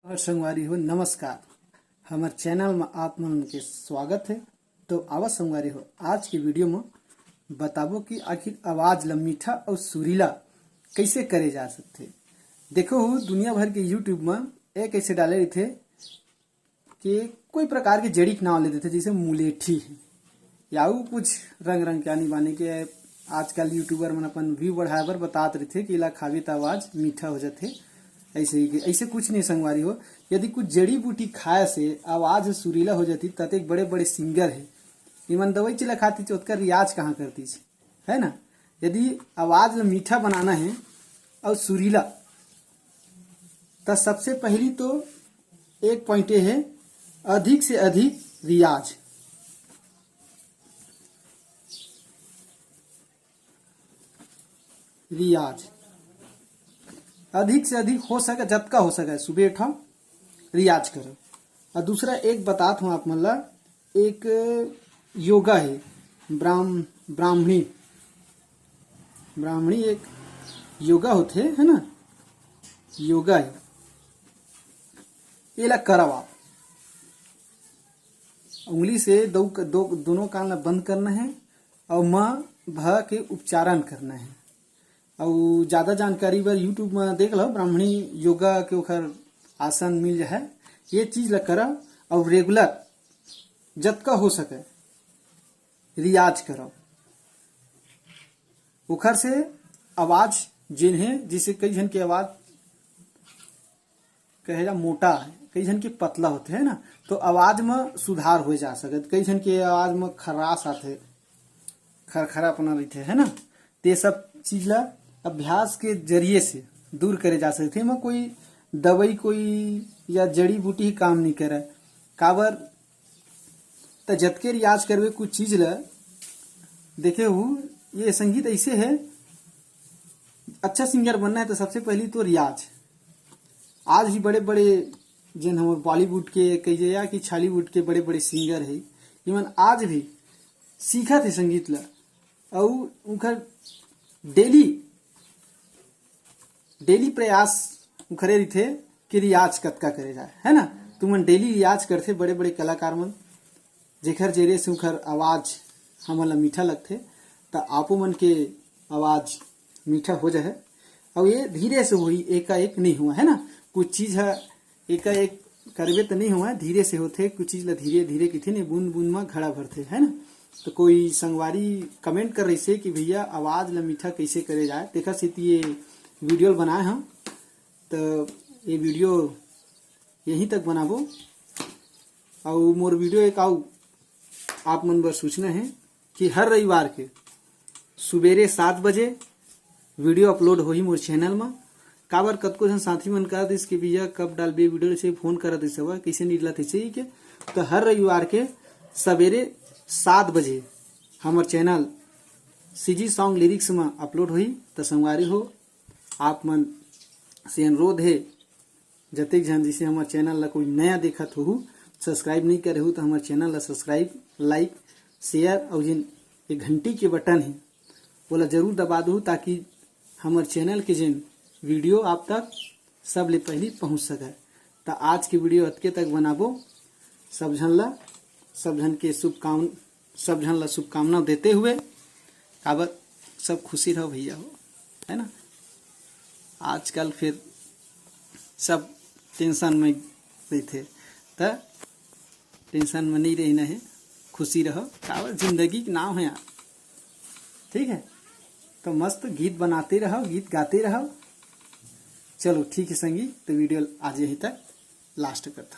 और संगवारी हो नमस्कार। हमारे चैनल में आप मन के स्वागत है। तो आवाज संगवारी हो आज की वीडियो में बताबो कि आखिर आवाज ला मीठा और सुरीला कैसे करे जा सकते। देखो दुनिया भर के यूट्यूब में एक ऐसे डाले थे कि कोई प्रकार के जड़ी के नाम लेते थे, जैसे मुलेठी है या कुछ रंग रंग के आनी बानी के आजकल यूट्यूबर मन अपन व्यू बढ़ावर बतात रहे थे कि इला खावी तो आवाज मीठा हो जाते। ऐसे कुछ नहीं संगवारी हो, यदि कुछ जड़ी बूटी खाए से आवाज सुरीला हो जाती तब एक बड़े बड़े सिंगर है इमन दवाई चिला खाती थी, उसका रियाज कहाँ करती है ना। यदि आवाज मीठा बनाना है और सुरीला तो सबसे पहली तो एक पॉइंट है अधिक से अधिक रियाज। अधिक से अधिक हो सके, जब का हो सके सुबह उठा रियाज करो। और दूसरा एक बताता हूँ आप मतलब एक योगा है ब्राह्मणी एक योगा होते है ना, योगा है ये ला करब आप उंगली से दोनों कान ला बंद करना है और माँ भ के उच्चारण करना है। और ज्यादा जानकारी बर यूट्यूब में देख लो, ब्राह्मणी योगा के ओखर आसन मिल जाए। ये चीज ला करो और रेगुलर जतका हो सके रियाज करो। ओखर से आवाज जिन्हें जिसे कई जन की आवाज कहे जा मोटा है, कई जन की पतला होते है ना, तो आवाज में सुधार हो जा सके। कई जन की आवाज में खराश आते, खरखरा अपना रहते है ना, ते सब चीज ला अभ्यास के जरिए से दूर करे जा सकते। में कोई दवाई कोई या जड़ी बूटी ही काम नहीं करे काबर तो जतके रियाज करवे कुछ चीज ला देखे हूँ। ये संगीत ऐसे है, अच्छा सिंगर बनना है तो सबसे पहली तो रियाज। आज भी बड़े बड़े जिन हमारे बॉलीवुड के कही या कि छॉलीवुड के बड़े बड़े सिंगर है इमन आज भी सीखा थे संगीत ला और उनका डेली प्रयास करे थे कि रियाज कतका करे जाए है ना। तुमन डेली रियाज करते बड़े बड़े कलाकार मन जेखर जेरे से उखर आवाज हमन ला मीठा लगते, तो आपो मन के आवाज मीठा हो जाए। और ये धीरे से हुई, एकाएक नहीं हुआ है ना। कुछ चीज है एकाएक करवे तो नहीं हुआ, धीरे से होते। कुछ चीज ला धीरे धीरे किथे नहीं बूंद बूंद में घड़ा भरते है ना। तो कोई संगवारी कमेंट कर रही से कि भैया आवाज ला मीठा कैसे करे जाए, देखा सीती ये वीडियो बनाए हम। तो ये वीडियो यहीं तक बनाबो और मोर वीडियो एक आउ आप मन बर सूचना है कि हर रविवार के सुबेरे 7 बजे वीडियो अपलोड होही मोर चैनल में। काबर कतको जन साथी मन कहा दिस कि भैया कब डालबे वीडियो से फोन करा दिस हवा कैसे निकला थे के। तो हर रविवार के सवेरे 7 बजे हमार चैनल सीजी सॉन्ग लिरिक्स में अपलोड हुई। तो संगवारी हो आप मन से अनुरोध है जतेक जन जिसे हमारे चैनल ला कोई नया देखत हो सब्सक्राइब नहीं करे हो तो हमारे चैनल ला सब्सक्राइब लाइक शेयर और जिन एक घंटी के बटन है वो ला जरूर दबा दो ताकि हमारे चैनल के जिन वीडियो आप तक सब ले पहले पहुंच सके। तो आज की वीडियो अतके तक बनाबो। सब जन के शुभकामना देते हुए काबर सब खुशी रहो भैया हो है ना। आजकल फिर सब टेंशन में रहते, तो टेंशन में नहीं रहना है, खुशी रहो। काबर जिंदगी का नाम है यार, ठीक है। तो मस्त गीत बनाते रहो, गीत गाते रहो। चलो ठीक है संगी, तो वीडियो आज यहीं तक लास्ट करता।